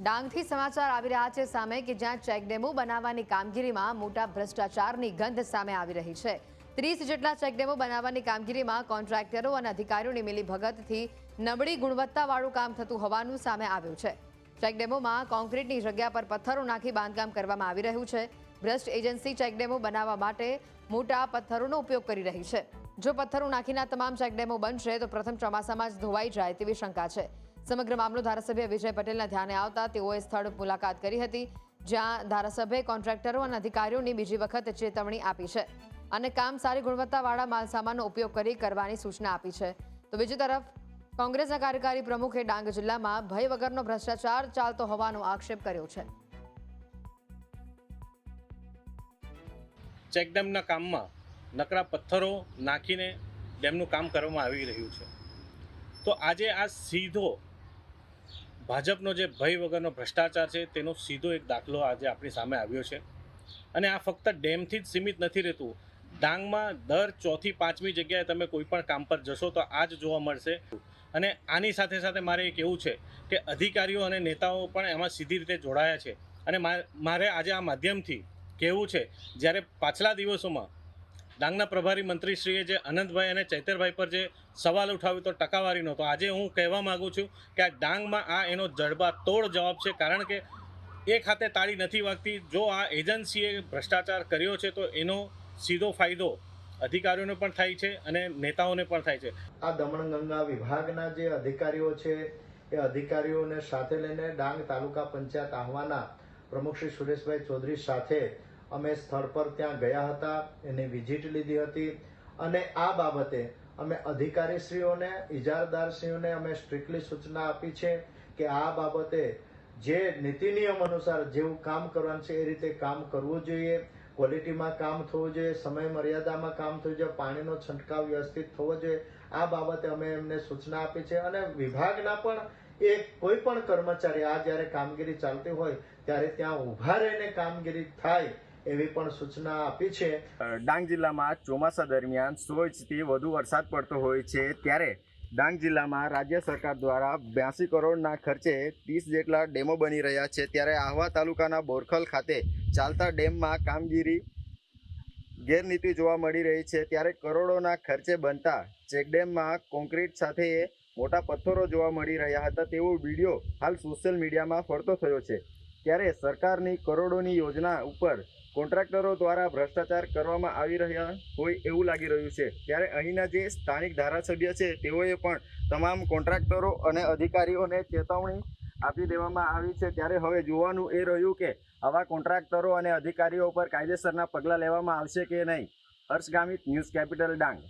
ડાંગથી સમાચાર આવી રહ્યા છે સામે કે જ્યાં ચેકડેમો બનાવવાની કામગીરીમાં મોટા ભ્રષ્ટાચારની ગંધ સામે આવી રહી છે। 30 જેટલા ચેકડેમો બનાવવાની કામગીરીમાં કોન્ટ્રાક્ટરો અને અધિકારીઓની મિલીભગતથી નબળી ગુણવત્તાવાળું કામ થતું હોવાનું સામે આવ્યું છે। ચેકડેમોમાં કોન્ક્રીટની જગ્યા પર પથ્થરો નાખી બાંધકામ કરવામાં આવી રહ્યું છે। ભ્રષ્ટ એજન્સી ચેકડેમો બનાવવા માટે મોટા પથ્થરોનો ઉપયોગ કરી રહી છે। જો પથ્થરો નાખીના તમામ ચેકડેમો બનશે તો પ્રથમ ચોમાસામાં જ ધોવાઈ જાય તેવી શંકા છે। સમગ્ર મામલો ધારાસભ્ય વિજય પટેલના ધ્યાને આવતા તેઓએ સ્થળ મુલાકાત કરી હતી, જ્યાં ધારાસભ્યે કોન્ટ્રાક્ટરો અને અધિકારીઓની બીજી વખત ચેતવણી આપી છે અને કામ સારી ગુણવત્તાવાળા માલસામાનનો ઉપયોગ કરી કરવાની સૂચના આપી છે। તો બીજી તરફ કોંગ્રેસના કાર્યકારી પ્રમુખે ડાંગ જિલ્લામાં ભય વગરનો ભ્રષ્ટાચાર ચાલતો હોવાનો આક્ષેપ કર્યો છે। ચેકડેમના કામમાં નકરા પથ્થરો નાખીને ડેમનું કામ કરવામાં આવી રહ્યું છે। તો આજે આ સીધો ભાજપનો જે ભય વગરનો ભ્રષ્ટાચાર છે તેનો સીધો એક દાખલો આજે આપણી સામે આવ્યો છે। અને આ ફક્ત ડેમથી જ સીમિત નથી રહેતું। ડાંગમાં દર ચોથી પાંચમી જગ્યાએ તમે કોઈ પણ કામ પર જશો તો આ જ જોવા મળશે। અને આની સાથે સાથે મારે એ કહેવું છે કે અધિકારીઓ અને નેતાઓ પણ એમાં સીધી રીતે જોડાયા છે। અને મારે આજે આ માધ્યમથી કહેવું છે, જ્યારે પાછલા દિવસોમાં ડાંગના પ્રભારી મંત્રીશ્રીએ જે અનંતભાઈ અને ચૈતરભાઈ પર જે સવાલ ઉઠાવ્યો તો ટકાવારીનો, તો આજે હું કહેવા માગું છું કે આ ડાંગમાં આ એનો જડબાતોડ જવાબ છે। કારણ કે એક હાથે તાળી નથી વાગતી। જો આ એજન્સીએ ભ્રષ્ટાચાર કર્યો છે તો એનો સીધો ફાયદો અધિકારીઓને પણ થાય છે અને નેતાઓને પણ થાય છે। આ દમણગંગા વિભાગના જે અધિકારીઓ છે એ અધિકારીઓને સાથે લઈને ડાંગ તાલુકા પંચાયત આહવાના પ્રમુખ શ્રી સુરેશભાઈ ચૌધરી સાથે અમે સ્થળ પર ત્યાં ગયા હતા, એની વિઝિટ લીધી હતી અને આ બાબતે અમે અધિકારીશ્રીઓને ઇજારદારશ્રીઓને અમે સ્ટ્રિક્ટલી સૂચના આપી છે કે આ બાબતે જે નીતિ નિયમ અનુસાર જેવું કામ કરવાનું છે એ રીતે કામ કરવું જોઈએ। ક્વોલિટીમાં કામ થવું જોઈએ, સમય મર્યાદામાં કામ થવું જોઈએ, પાણીનો છંટકાવ વ્યવસ્થિત થવો જોઈએ। આ બાબતે અમે એમને સૂચના આપી છે અને વિભાગના પણ કોઈ પણ કર્મચારી આ જ્યારે કામગીરી ચાલતી હોય ત્યારે ત્યાં ઊભા રહીને કામગીરી થાય એવી પણ સૂચના આપી છે। ડાંગ જિલ્લામાં ચોમાસા દરમિયાન 100 ઇંચથી વધુ વરસાદ પડતો હોય છે, ત્યારે ડાંગ જિલ્લામાં રાજ્ય સરકાર દ્વારા 82 કરોડના ખર્ચે 30 જેટલા ડેમો બની રહ્યા છે। ત્યારે આહવા તાલુકાના બોરખલ ખાતે ચાલતા ડેમમાં કામગીરી ગેરરીતિ જોવા મળી રહી છે। ત્યારે કરોડોના ખર્ચે બનતા ચેકડેમમાં કોન્ક્રીટ સાથે મોટા પથ્થરો જોવા મળી રહ્યા હતા તેવો વિડીયો હાલ સોશિયલ મીડિયામાં ફરતો થયો છે। ત્યારે સરકારની કરોડોની યોજના ઉપર કોન્ટ્રાક્ટરો દ્વારા ભ્રષ્ટાચાર કરવામાં આવી રહ્યા હોય એવું લાગી રહ્યું છે। ત્યારે અહીંના જે સ્થાનિક ધારાસભ્ય છે તેઓએ પણ તમામ કોન્ટ્રાક્ટરો અને અધિકારીઓને ચેતવણી આપી દેવામાં આવી છે। ત્યારે હવે જોવાનું એ રહ્યું કે આવા કોન્ટ્રાક્ટરો અને અધિકારીઓ પર કાયદેસરના પગલાં લેવામાં આવશે કે નહીં। હર્ષ ગામિત, ન્યૂઝ કેપિટલ ડાંગ।